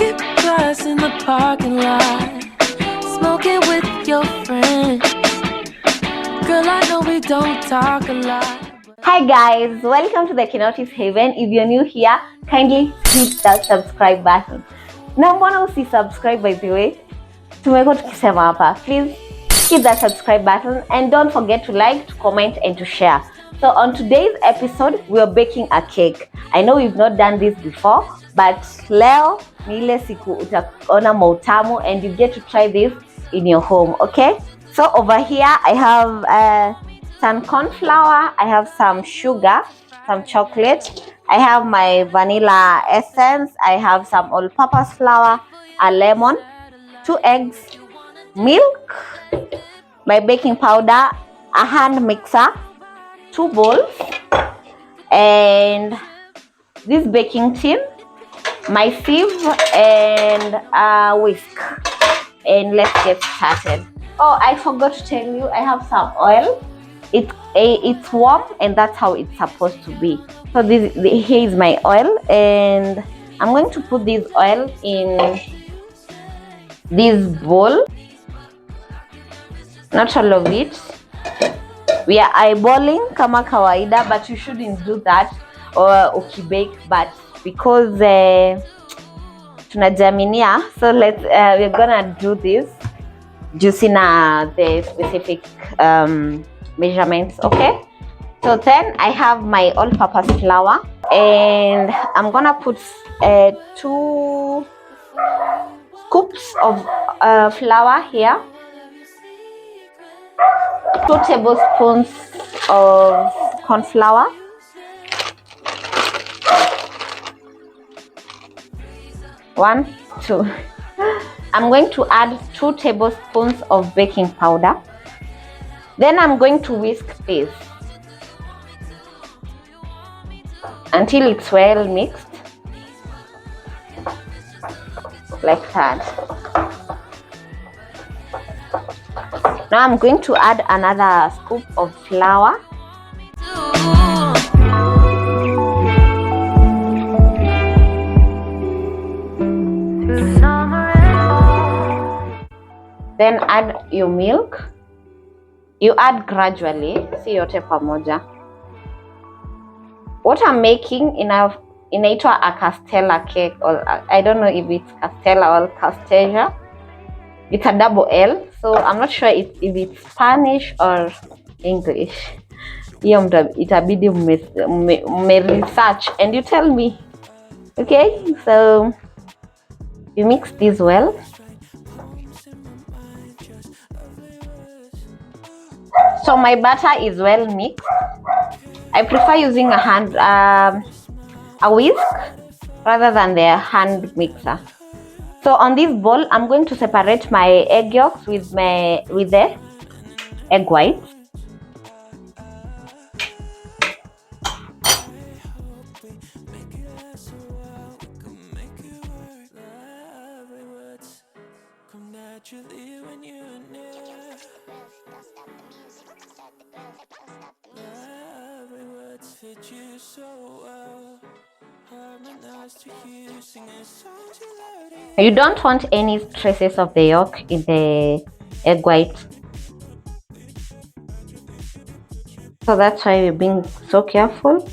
Dip grass in the parking lot, smoking with your friends. Girl, I know we don't talk a lot. Hi guys, welcome to the Kenotis Haven. If you're new here, kindly hit that subscribe button. Na mbona usisubscribe by the way? Tumekuwa tukisema hapa. Please hit that subscribe button and don't forget to like, to comment and to share. So on today's episode, we are baking a cake. I know we've not done this before, but leo ni ile siku utaona mautamu and you get to try this in your home, okay? So over here I have some corn flour, I have some sugar, some chocolate, I have my vanilla essence, I have some all-purpose flour, a lemon, 2 eggs, milk, my baking powder, a hand mixer, 2 bowls, and this baking tin, my sieve, and a whisk. And let's get started. Oh, I forgot to tell you, I have some oil. It's warm and that's how it's supposed to be. So here is my oil, and I'm going to put this oil in this bowl. Not all of it. We are eyeballing kama kawaida, but you shouldn't do that or ukibake, but because tunajaminia, so we're gonna do this using the specific measurements, okay? So then I have my all-purpose flour, and I'm gonna put 2 scoops of flour here, 2 tablespoons of corn flour, 1, 2. I'm going to add 2 tablespoons of baking powder. Then I'm going to whisk this until it's well mixed, like that. Now I'm going to add another scoop of flour. Then add your milk. You add gradually, si yote pamoja. What I'm making inaitwa a castella cake, or I don't know if it's castella or casteja. It's a double L, so I'm not sure if it's Spanish or English. Hiyo itabidi me research and you tell me. Okay, so you mix this well. So my butter is well mixed. I prefer using a whisk rather than the hand mixer. So on this bowl, I'm going to separate my egg yolks with the egg whites. You don't want any traces of the yolk in the egg white, so that's why we're being so careful.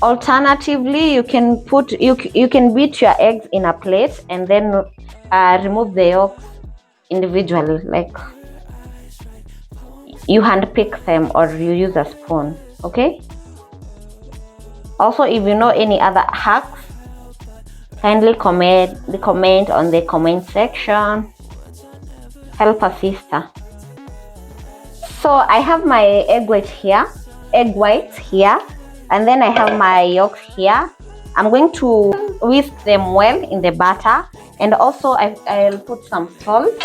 Alternatively, you can beat your eggs in a plate and then remove the yolks individually, like you hand pick them or you use a spoon, okay? Also, if you know any other hacks, kindly comment on the comment section. Help a sister. So I have my egg whites here, and then I have my yolks here. I'm going to whisk them well in the butter, and also I'll put some salt,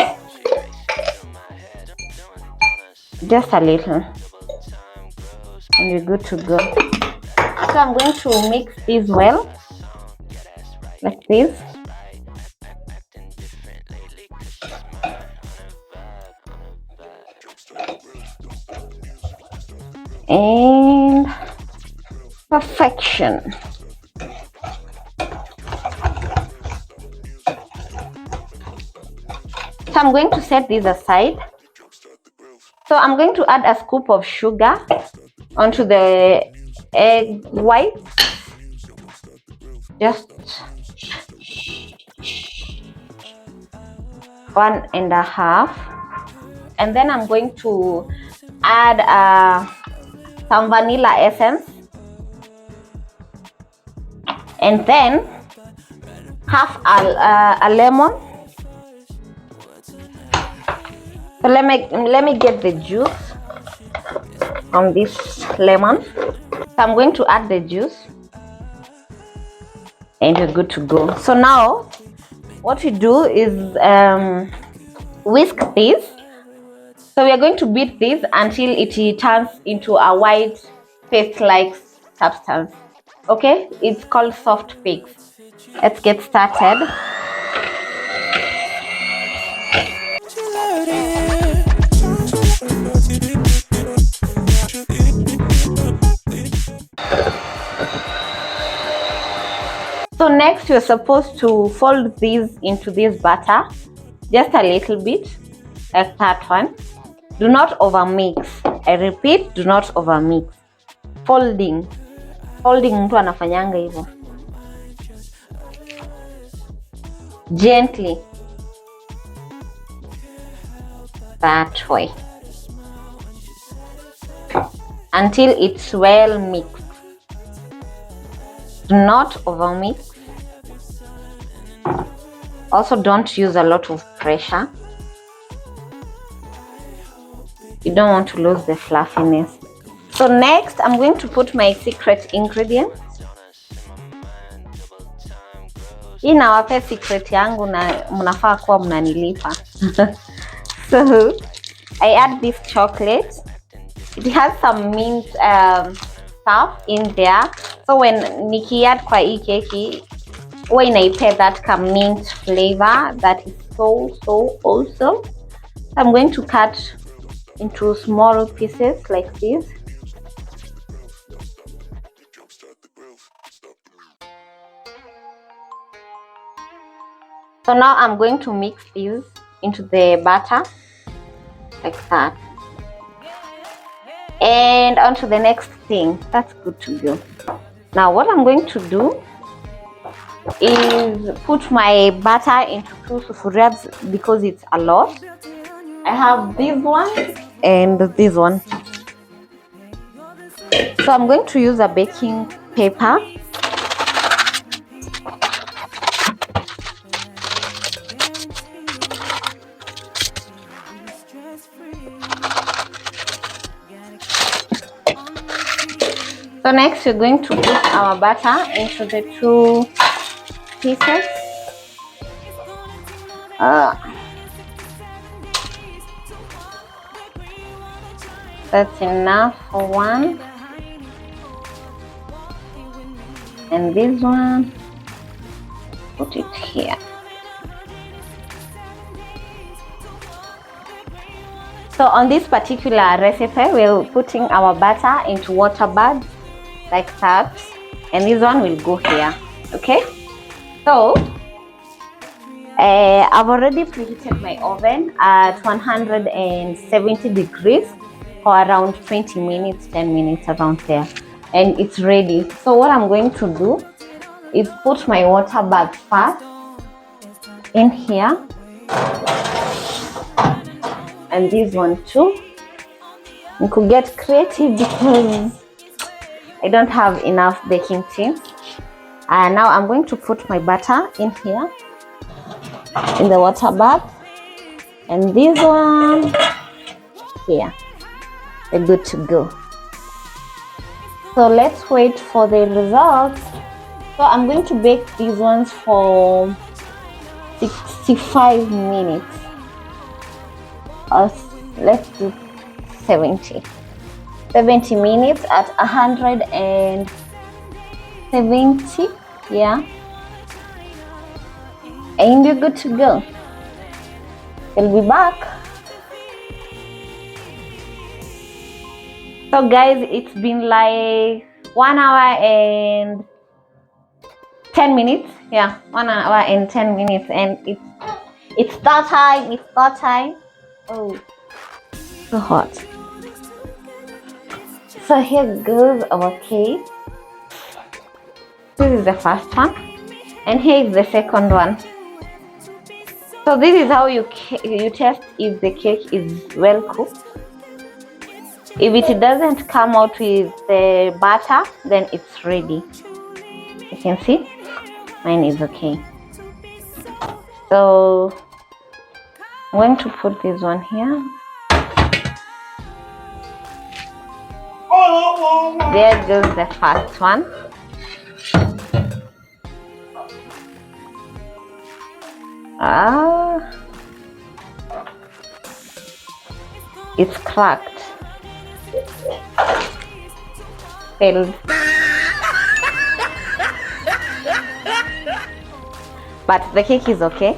just a little, and we're good to go. So I'm going to mix this well, like this. And perfection. So I'm going to set this aside. So I'm going to add a scoop of sugar onto the egg white. Just 1.5, and then I'm going to add some vanilla essence, and then half a lemon. So let me get the juice on this lemon. So I'm going to add the juice, and we're good to go. So now what we do is whisk this. So we are going to beat this until it turns into a white paste-like substance. Okay, it's called soft bakes. Let's get started. So next you're supposed to fold these into this batter, just a little bit, like that one. Do not overmix. I repeat, do not overmix. Folding mtu anafanyanga hivyo. Gently. That way. Until it's well mixed. Do not overmix. Also, don't use a lot of pressure. You don't want to lose the fluffiness. So next, I'm going to put my secret ingredient. Hii nawapea secret yangu na mnafaa kuwa mnanilipa. So I add this chocolate. It has some mint stuff in there. So when niki add kwa hii keki, when I pair that mint flavor that is so awesome. I'm going to cut into small pieces like this. So now I'm going to mix these into the batter like that. And on to the next thing. That's good to go. Now what I'm going to do is put my batter into 2 sufurias because it's a lot. I have this one and this one. So I'm going to use a baking paper. So next we're going to put our butter into the 2 pieces. That's enough for one. And this one, put it here. So on this particular recipe, we're putting our butter into water bags like that, and this one will go here. Okay, so I've already preheated my oven at 170 degrees for around 20 minutes, 10 minutes around there, and it's ready. So what I'm going to do is put my water bag first in here, and this one too. You could get creative because I don't have enough baking tin. And now I'm going to put my butter in here in the water bath, and this one here. We're good to go. So let's wait for the results. So I'm going to bake these ones for 65 minutes. Or let's do 70 minutes at 170. Yeah, and you're good to go. We'll be back. So guys, it's been like 1 hour and 10 minutes. Yeah, 1 hour and 10 minutes, and It's that time. It's that time. Oh, so hot. So here goes our cake. This is the first one, and here is the second one. So this is how you test if the cake is well cooked. If it doesn't come out with the batter, then it's ready. You can see mine is okay. So I'm going to put this one here. There goes the first one. It's cracked. Failed. But the cake is okay,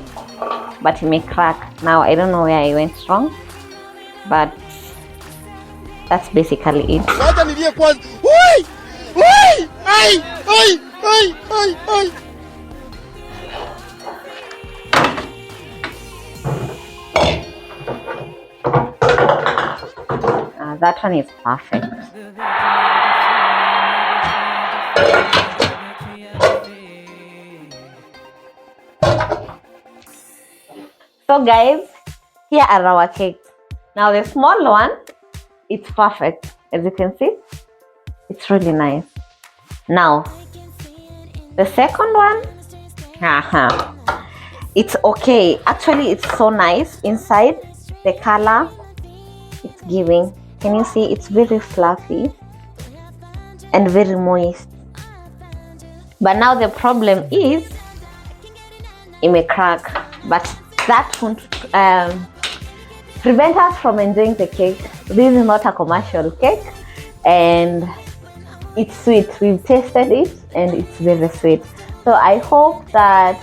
but it may crack. Now I don't know where I went wrong, but that's basically it. That one is perfect. So guys, here are our cakes. Now the small one, it's perfect. As you can see, it's really nice. Now the second one, it's okay. Actually, it's so nice inside. The color it's giving. Can you see? It's very fluffy and very moist. But now the problem is it may crack, but that won't prevent us from enjoying the cake. This is not a commercial cake, and it's sweet. We've tasted it and it's very sweet. So I hope that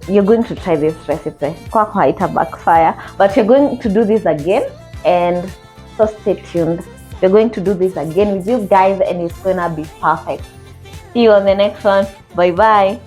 you're going to try this recipe. Kwako haita backfire, but you're going to do this again, and so stay tuned. We're going to do this again with you guys, and it's gonna be perfect. See you on the next one. Bye bye.